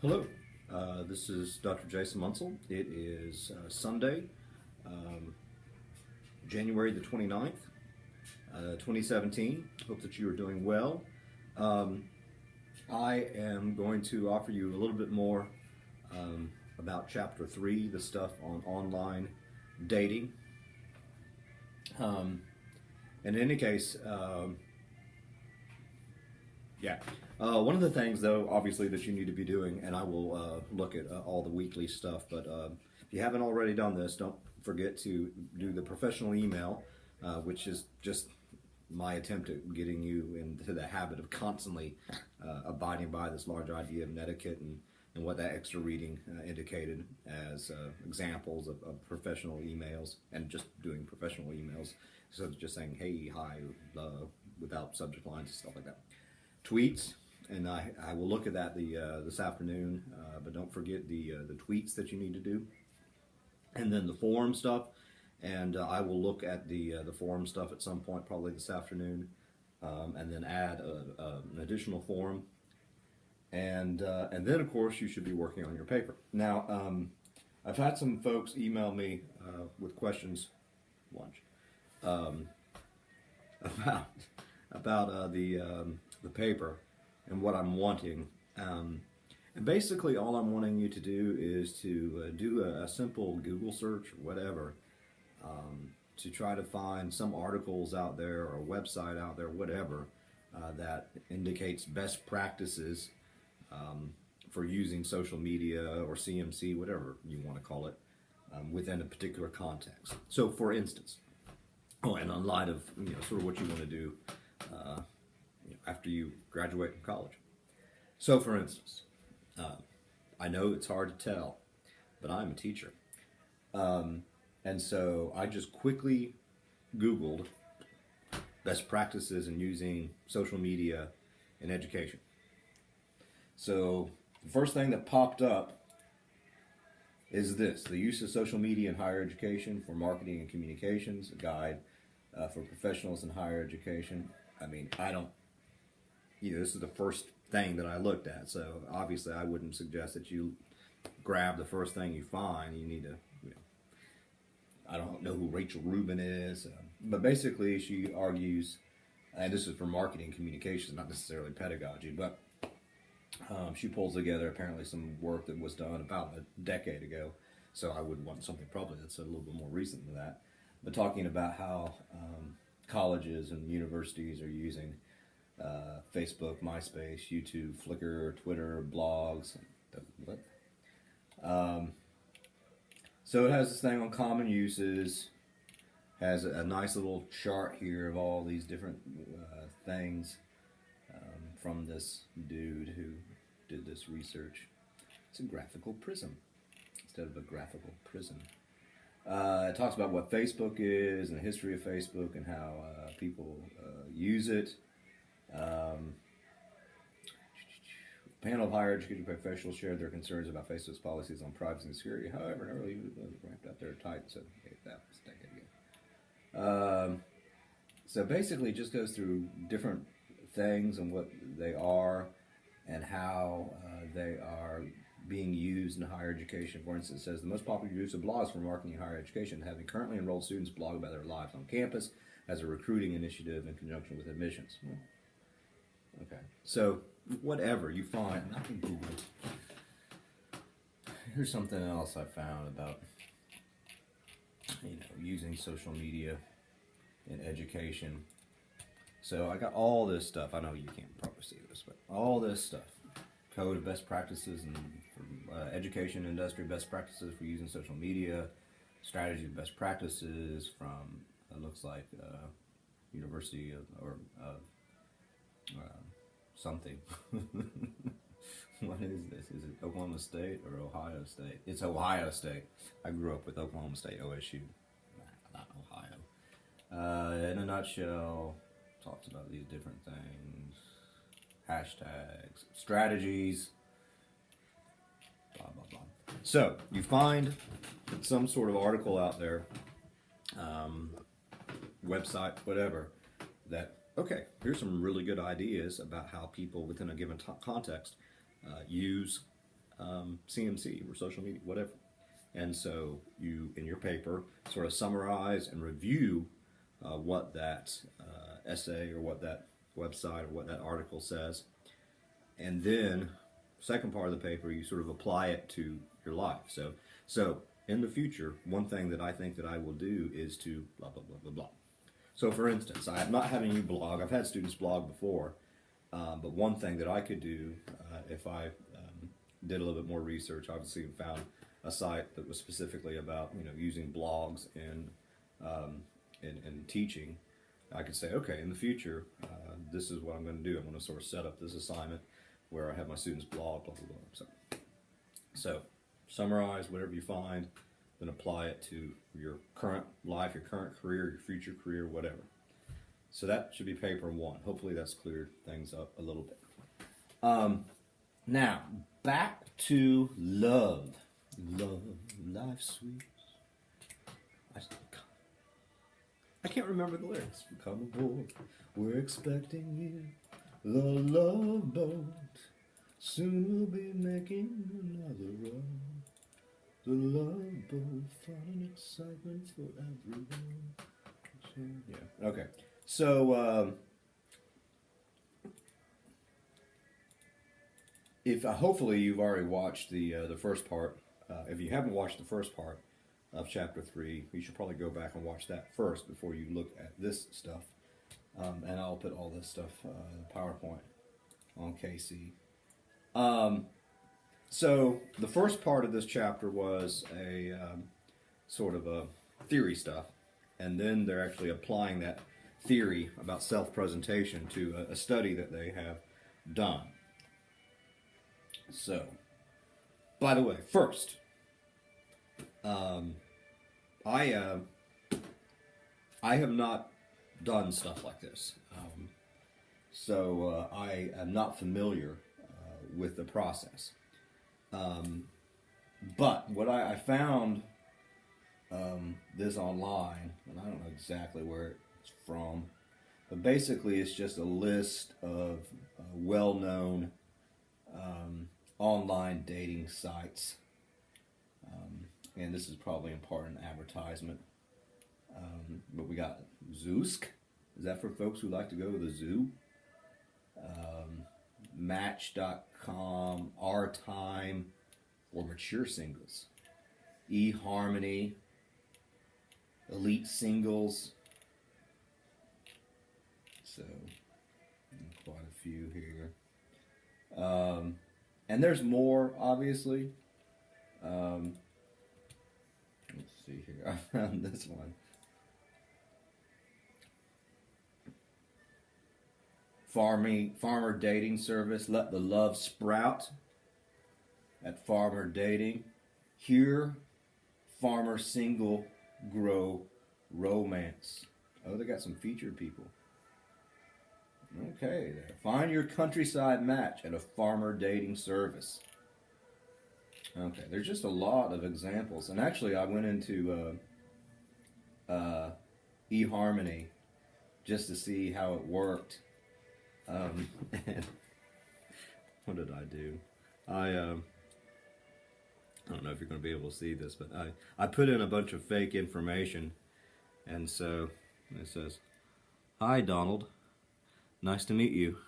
Hello, this is Dr. Jason Munsell. It is Sunday, um, January the 29th, 2017. Hope that you are doing well. Um, I am going to offer you a little bit more about Chapter 3, the stuff on online dating. Um, in any case, yeah. One of the things, though, obviously, that you need to be doing, and I will look at all the weekly stuff, but if you haven't already done this, don't forget to do the professional email, which is just my attempt at getting you into the habit of constantly abiding by this large idea of netiquette and what that extra reading indicated as examples of professional emails and just doing professional emails instead of just saying, hey, hi, without subject lines and stuff like that. Tweets, and I will look at that this afternoon. But don't forget the tweets that you need to do, and then the forum stuff. And I will look at the forum stuff at some point, probably this afternoon, and then add an additional forum. And then of course you should be working on your paper. Now I've had some folks email me with questions, um, about the paper and what I'm wanting. And basically, all I'm wanting you to do is to do a simple Google search or whatever to try to find some articles out there or a website out there, whatever, that indicates best practices for using social media or CMC, whatever you want to call it, within a particular context. So, for instance, and in light of sort of what you want to do after you graduate from college. So, for instance, I know it's hard to tell, but I'm a teacher. And so I just quickly Googled best practices in using social media in education. So the first thing that popped up is this: the use of social media in higher education for marketing and communications, a guide for professionals in higher education. I mean, this is the first thing that I looked at, so obviously I wouldn't suggest that you grab the first thing you find. You need to, I don't know who Rachel Rubin is, but basically she argues, and this is for marketing communications, not necessarily pedagogy, but she pulls together apparently some work that was done about a decade ago, so I would want something probably that's a little bit more recent than that, but talking about how colleges and universities are using Facebook, MySpace, YouTube, Flickr, Twitter, blogs. So it has this thing on common uses, has a nice little chart here of all these different things from this dude who did this research. It's a graphical prism instead of a graphical prism. It talks about what Facebook is and the history of Facebook and how people use it. Panel of higher education professionals shared their concerns about Facebook's policies on privacy and security. However, never really ramped up their tight, so that was a decade ago. So basically, it just goes through different things and what they are and how they are being used in higher education. For instance, it says the most popular use of blogs for marketing in higher education, having currently enrolled students blog about their lives on campus as a recruiting initiative in conjunction with admissions. Okay, so whatever you find, I can Google. Here's something else I found about using social media in education. So I got all this stuff. I know you can't probably see this, but all this stuff. Code of best practices and for education industry, best practices for using social media, strategy of best practices from it looks like University of something. What is this? Is it Oklahoma State or Ohio State? It's Ohio State. I grew up with Oklahoma State, OSU, not Ohio. In a nutshell, talks about these different things, hashtags, strategies, blah, blah, blah. So, you find some sort of article out there, website, whatever, that, okay, here's some really good ideas about how people within a given context use CMC or social media, whatever. And so you, in your paper, sort of summarize and review what that essay or what that website or what that article says. And then, second part of the paper, you sort of apply it to your life. So in the future, one thing that I think that I will do is to blah, blah, blah, blah, blah. So for instance, I'm not having you blog. I've had students blog before. But one thing that I could do if I did a little bit more research, obviously found a site that was specifically about using blogs in teaching. I could say, okay, in the future, this is what I'm going to do. I'm going to sort of set up this assignment where I have my students blog, blah, blah, blah. So summarize whatever you find, then apply it to your current life, your current career, your future career, whatever. So that should be paper one. Hopefully that's cleared things up a little bit. Now, back to love. Love, life sweet. I can't remember the lyrics. Come aboard, we're expecting you. The love boat, soon we'll be making another run. The love boat, fun and excitement for everyone. Yeah, okay. So, if hopefully you've already watched the first part. If you haven't watched the first part of chapter 3, you should probably go back and watch that first before you look at this stuff. And I'll put all this stuff in PowerPoint on KC. So the first part of this chapter was a sort of a theory stuff, and then they're actually applying that theory about self-presentation to a study that they have done. So, by the way, first, I have not done stuff like this, so I am not familiar with the process. But what I found this online, and I don't know exactly where it's from, but basically it's just a list of well-known online dating sites. And this is probably in part an advertisement. But we got Zoosk. Is that for folks who like to go to the zoo? Match.com, Our Time, or mature singles. eHarmony, Elite Singles. So, quite a few here. And there's more, obviously. Let's see here. I found this one. Farmer dating service. Let the love sprout at Farmer Dating. Here, farmer single grow romance. Oh, they got some featured people. Okay, there. Find your countryside match at a farmer dating service. Okay, there's just a lot of examples. And actually, I went into eHarmony just to see how it worked. And what did I do? I don't know if you're going to be able to see this, but I put in a bunch of fake information. And so it says, "Hi, Donald. Nice to meet you.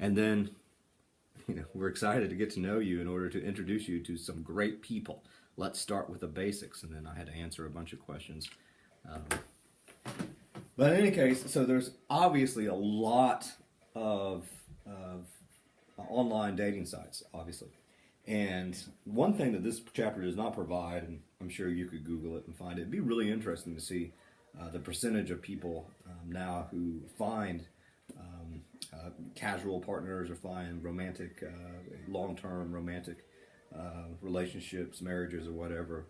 And then, we're excited to get to know you in order to introduce you to some great people. Let's start with the basics." And then I had to answer a bunch of questions. But in any case, so there's obviously a lot of online dating sites, obviously. And one thing that this chapter does not provide, and I'm sure you could Google it and find it, it'd be really interesting to see the percentage of people now who find casual partners or find romantic, long-term romantic relationships, marriages, or whatever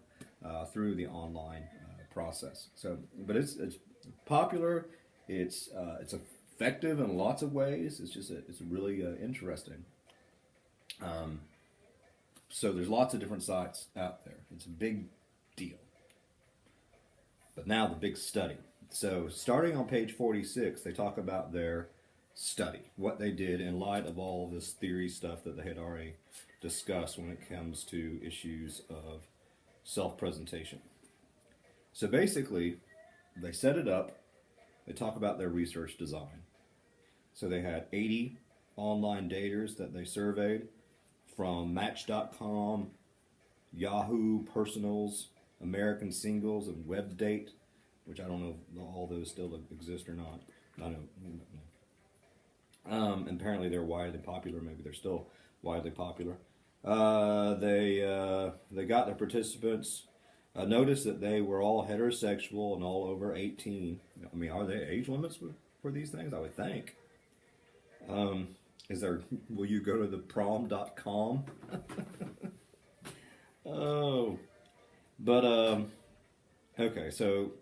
through the online process. So, but it's popular. It's effective in lots of ways. It's really interesting. So there's lots of different sites out there. It's a big deal. But now the big study. So starting on page 46, they talk about their study, what they did in light of all this theory stuff that they had already discussed when it comes to issues of self-presentation. So basically, they set it up, they talk about their research design. So they had 80 online daters that they surveyed from Match.com, Yahoo Personals, American Singles, and WebDate, which I don't know if all those still exist or not. I know. Apparently they're widely popular. Maybe they're still widely popular. They got their participants. Noticed that they were all heterosexual and all over 18. I mean, are there age limits for these things? I would think. Will you go to the prom.com? Oh. But, okay, so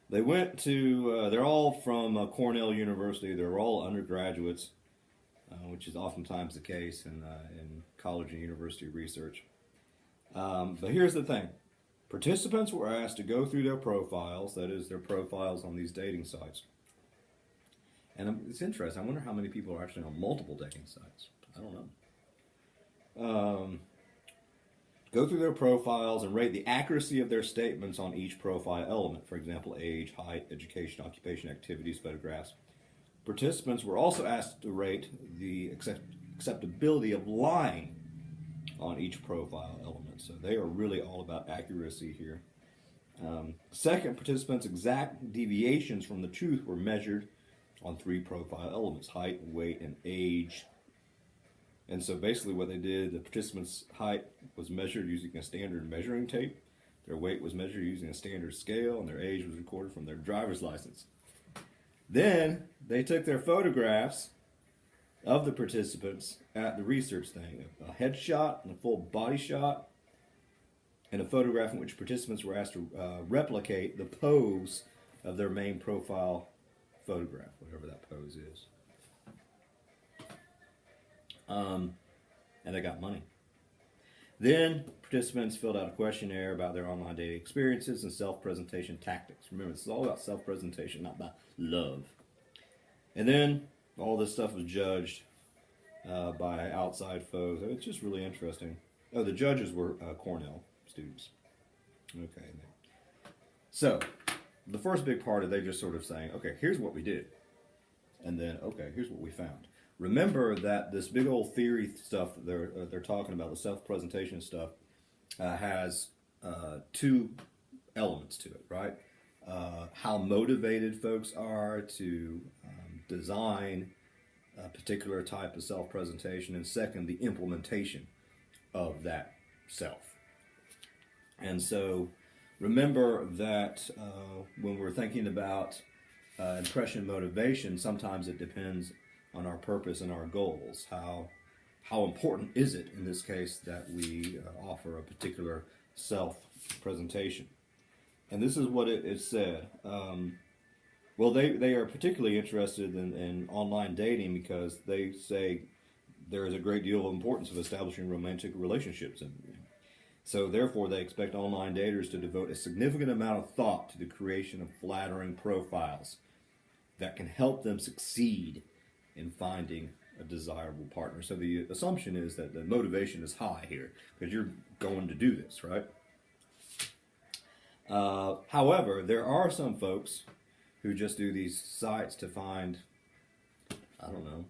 they went to, they're all from Cornell University. They're all undergraduates, which is oftentimes the case in college and university research. But here's the thing. Participants were asked to go through their profiles, that is, their profiles on these dating sites. And it's interesting. I wonder how many people are actually on multiple dating sites. I don't know. Go through their profiles and rate the accuracy of their statements on each profile element. For example, age, height, education, occupation, activities, photographs. Participants were also asked to rate the acceptability of lying on each profile element. So they are really all about accuracy here. Second, participants' exact deviations from the truth were measured on 3 profile elements: height, weight, and age. And so basically what they did, the participants' height was measured using a standard measuring tape, their weight was measured using a standard scale, and their age was recorded from their driver's license. Then they took their photographs of the participants at the research thing, a headshot and a full body shot, and a photograph in which participants were asked to replicate the pose of their main profile photograph, whatever that pose is. And they got money. Then participants filled out a questionnaire about their online dating experiences and self-presentation tactics. Remember, this is all about self-presentation, not about love. And then all this stuff was judged by outside folks. It's just really interesting. Oh, the judges were Cornell students. Okay. So, the first big part of they just sort of saying, okay, here's what we did. And then, okay, here's what we found. Remember that this big old theory stuff that they're talking about, the self-presentation stuff, has 2 elements to it, right? How motivated folks are to design a particular type of self-presentation, and second, the implementation of that self. And so remember that when we're thinking about impression motivation, sometimes it depends on our purpose and our goals. How important is it, in this case, that we offer a particular self-presentation? And this is what it said. Well, they are particularly interested in online dating because they say there is a great deal of importance of establishing romantic relationships. And so therefore, they expect online daters to devote a significant amount of thought to the creation of flattering profiles that can help them succeed in finding a desirable partner. So the assumption is that the motivation is high here because you're going to do this, right? However, there are some folks who just do these sites to find, I don't know,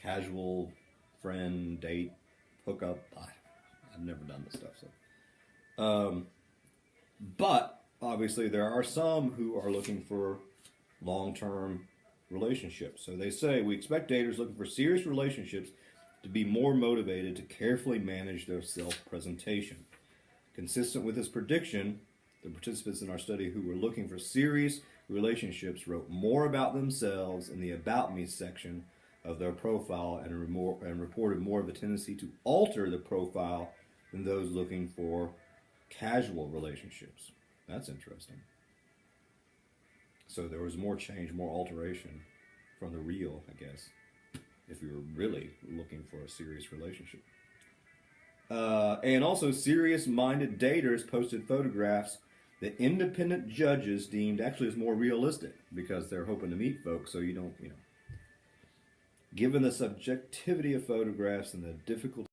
casual friend, date, hookup. I've never done this stuff. So, but obviously there are some who are looking for long-term relationships. So they say, we expect daters looking for serious relationships to be more motivated to carefully manage their self-presentation. Consistent with this prediction, the participants in our study who were looking for serious relationships wrote more about themselves in the About Me section of their profile and reported more of a tendency to alter the profile than those looking for casual relationships. That's interesting. So there was more change, more alteration from the real, I guess, if you were really looking for a serious relationship. And also, serious-minded daters posted photographs that independent judges deemed actually as more realistic because they're hoping to meet folks, so you don't, Given the subjectivity of photographs and the difficulty